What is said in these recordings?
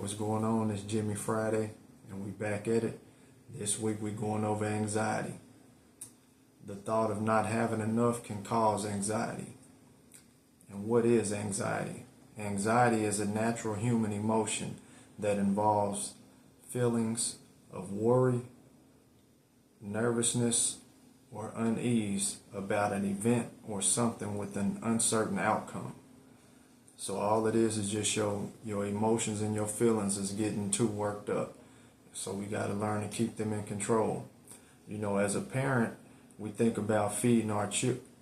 what's going on? It's Jimmy Friday, and we back at it. This week we're going over anxiety. The thought of not having enough can cause anxiety. And what is anxiety? Anxiety is a natural human emotion that involves feelings of worry, nervousness, or unease about an event or something with an uncertain outcome. So all it is just your emotions and your feelings is getting too worked up. So we got to learn to keep them in control. As a parent, we think about feeding our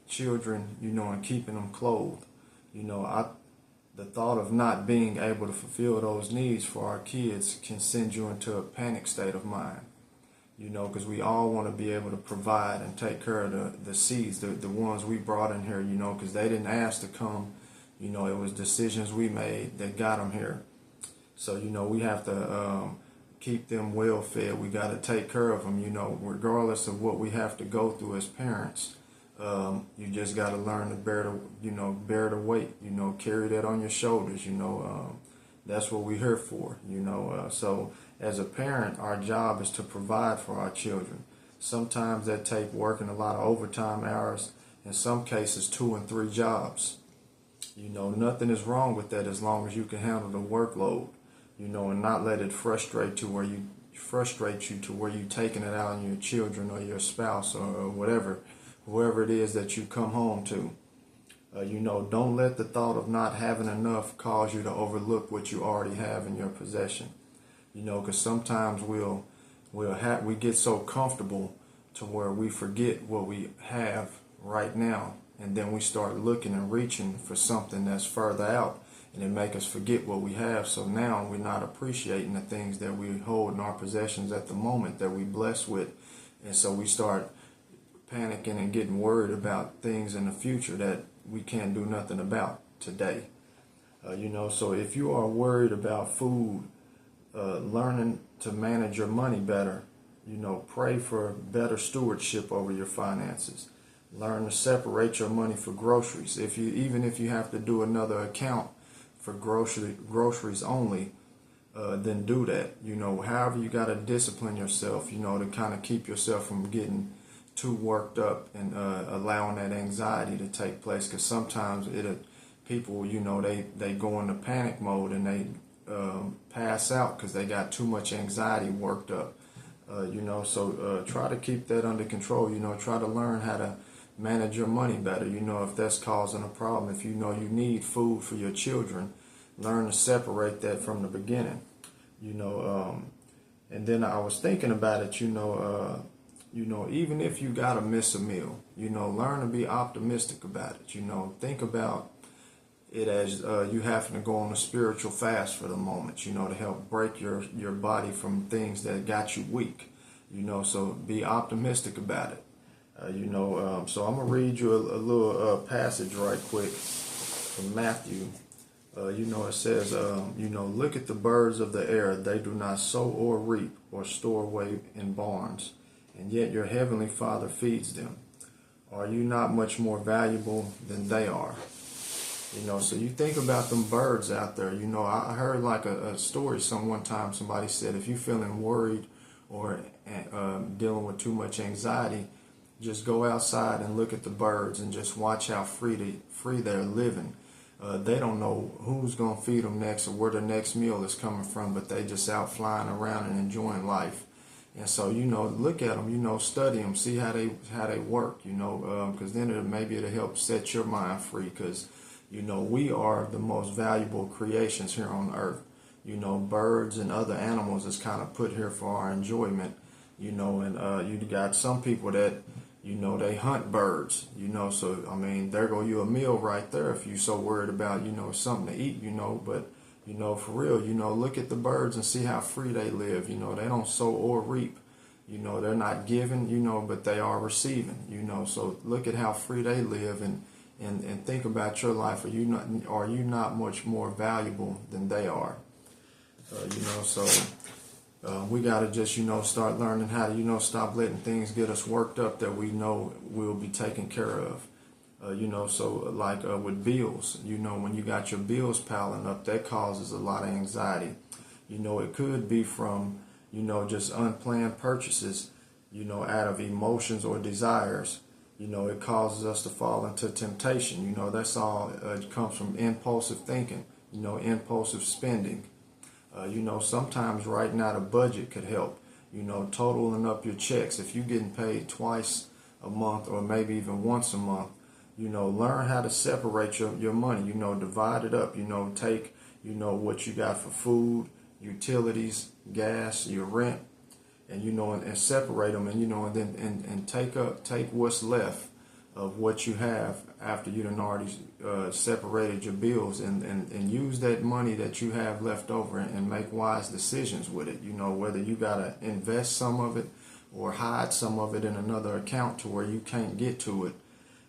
children, and keeping them clothed. The thought of not being able to fulfill those needs for our kids can send you into a panic state of mind. Because we all want to be able to provide and take care of the seeds, the ones we brought in here, because they didn't ask to come. It was decisions we made that got them here. So, we have to keep them well fed. We got to take care of them, regardless of what we have to go through as parents. You just got to learn to bear the weight, carry that on your shoulders, that's what we're here for, So as a parent, our job is to provide for our children. Sometimes that takes working a lot of overtime hours, in some cases 2 and 3 jobs. Nothing is wrong with that as long as you can handle the workload, and not let it frustrate you to where you're taking it out on your children or your spouse or whoever it is that you come home to. Don't let the thought of not having enough cause you to overlook what you already have in your possession. Because sometimes we get so comfortable to where we forget what we have right now. And then we start looking and reaching for something that's further out, and it make us forget what we have. So now we're not appreciating the things that we hold in our possessions at the moment that we blessed with. And so we start panicking and getting worried about things in the future that we can't do nothing about today. So if you are worried about food, learning to manage your money better, pray for better stewardship over your finances. Learn to separate your money for groceries. Even if you have to do another account for groceries only, then do that. However you got to discipline yourself, to kind of keep yourself from getting too worked up and allowing that anxiety to take place. Because sometimes people, they go into panic mode and they pass out because they got too much anxiety worked up. So try to keep that under control. Try to learn how to manage your money better. If that's causing a problem, if you need food for your children, learn to separate that from the beginning. And then I was thinking about it, even if you gotta miss a meal, learn to be optimistic about it. Think about it as you having to go on a spiritual fast for the moment, to help break your body from things that got you weak. So be optimistic about it. So I'm going to read you a little passage right quick from Matthew. It says, look at the birds of the air. They do not sow or reap or store away in barns, and yet your heavenly Father feeds them. Are you not much more valuable than they are? So you think about them birds out there. I heard like a story one time somebody said, if you're feeling worried or dealing with too much anxiety, just go outside and look at the birds and just watch how free they're living. They don't know who's going to feed them next or where the next meal is coming from, but they just out flying around and enjoying life. And so, look at them, study them, see how they work, because then maybe it'll help set your mind free, because, we are the most valuable creations here on earth. Birds and other animals is kind of put here for our enjoyment, and you got some people that, they hunt birds, so, there go you a meal right there if you're so worried about, something to eat, but, for real, look at the birds and see how free they live, they don't sow or reap, they're not giving, but they are receiving, so look at how free they live and think about your life. Are you not much more valuable than they are? So we got to just, start learning how to, stop letting things get us worked up that we know will be taken care of. So like with bills, when you got your bills piling up, that causes a lot of anxiety. It could be from, just unplanned purchases, out of emotions or desires. It causes us to fall into temptation. That's all. It comes from impulsive thinking, impulsive spending. Sometimes writing out a budget could help. Totaling up your checks. If you're getting paid twice a month or maybe even once a month, learn how to separate your money. Divide it up. Take, what you got for food, utilities, gas, your rent, and and separate them, and then take what's left of what you have after you done already separated your bills, and use that money that you have left over and make wise decisions with it. Whether you gotta invest some of it or hide some of it in another account to where you can't get to it.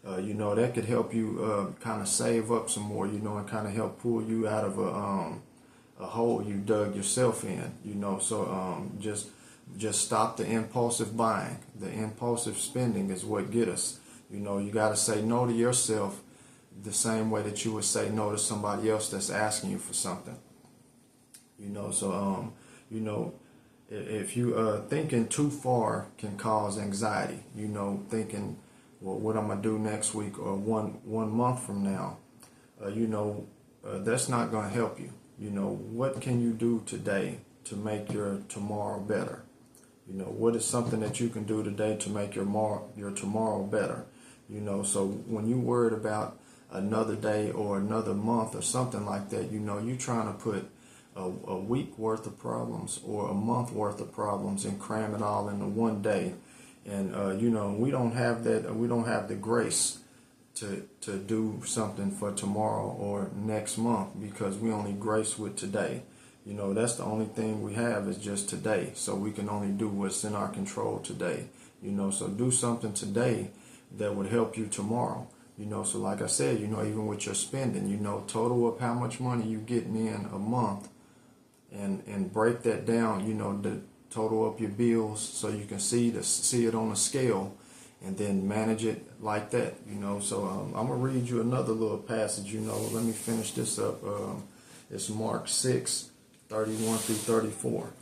That could help you kind of save up some more, and kind of help pull you out of a hole you dug yourself in. So just stop the impulsive buying. The impulsive spending is what get us. You got to say no to yourself the same way that you would say no to somebody else that's asking you for something. If you thinking too far can cause anxiety. Thinking, well, what I'm gonna do next week or one month from now. That's not gonna help you. What can you do today to make your tomorrow better? What is something that you can do today to make your tomorrow better? So when you worried about another day or another month or something like that, you're trying to put a week worth of problems or a month worth of problems and cram it all into one day. And we don't have that. We don't have the grace to do something for tomorrow or next month because we only grace with today. That's the only thing we have is just today. So we can only do what's in our control today. So do something today that would help you tomorrow. So like I said, even with your spending, total up how much money you getting in a month and break that down, the total up your bills so you can see it on a scale and then manage it like that. So I'm gonna read you another little passage. Let me finish this up. It's Mark 6:31 through 34.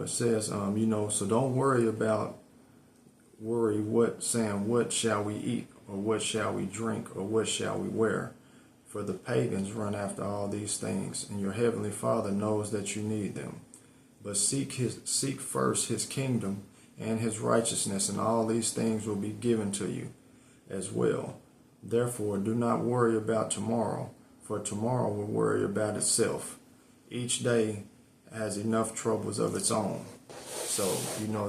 It says, so don't worry what shall we eat, or what shall we drink, or what shall we wear? For the pagans run after all these things, and your heavenly Father knows that you need them. But seek first his kingdom and his righteousness, and all these things will be given to you as well. Therefore, do not worry about tomorrow, for tomorrow will worry about itself. Each day has enough troubles of its own. So,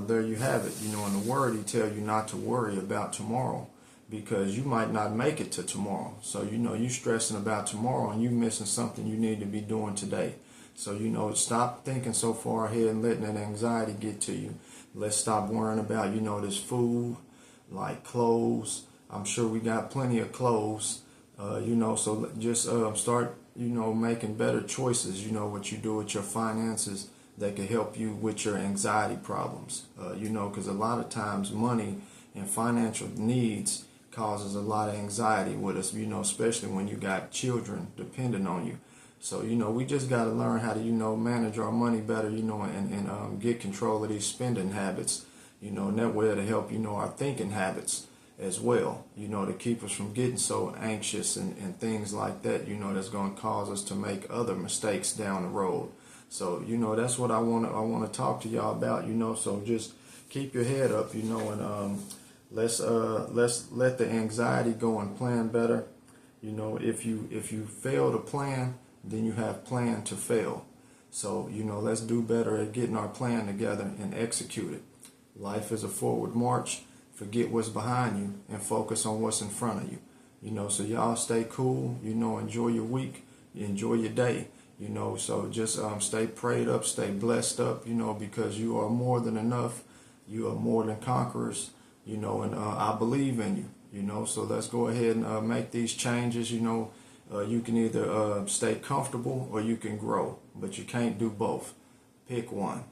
there you have it. In the Word, he tells you not to worry about tomorrow because you might not make it to tomorrow. So, you stressing about tomorrow and you missing something you need to be doing today. So, stop thinking so far ahead and letting that anxiety get to you. Let's stop worrying about, this food, like clothes. I'm sure we got plenty of clothes, so just start, making better choices, what you do with your finances that can help you with your anxiety problems, because a lot of times money and financial needs causes a lot of anxiety with us, especially when you got children depending on you. So, we just got to learn how to, manage our money better, and get control of these spending habits, and that way to help, our thinking habits as well, to keep us from getting so anxious and things like that, that's going to cause us to make other mistakes down the road. So, that's what I want to talk to y'all about, so just keep your head up, and let's let the anxiety go and plan better. If you fail to plan, then you have planned to fail. So, let's do better at getting our plan together and execute it. Life is a forward march. Forget what's behind you and focus on what's in front of you. So y'all stay cool, enjoy your week, enjoy your day, so just stay prayed up, stay blessed up, because you are more than enough. You are more than conquerors, and I believe in you, so let's go ahead and make these changes. You can either stay comfortable or you can grow, but you can't do both. Pick one.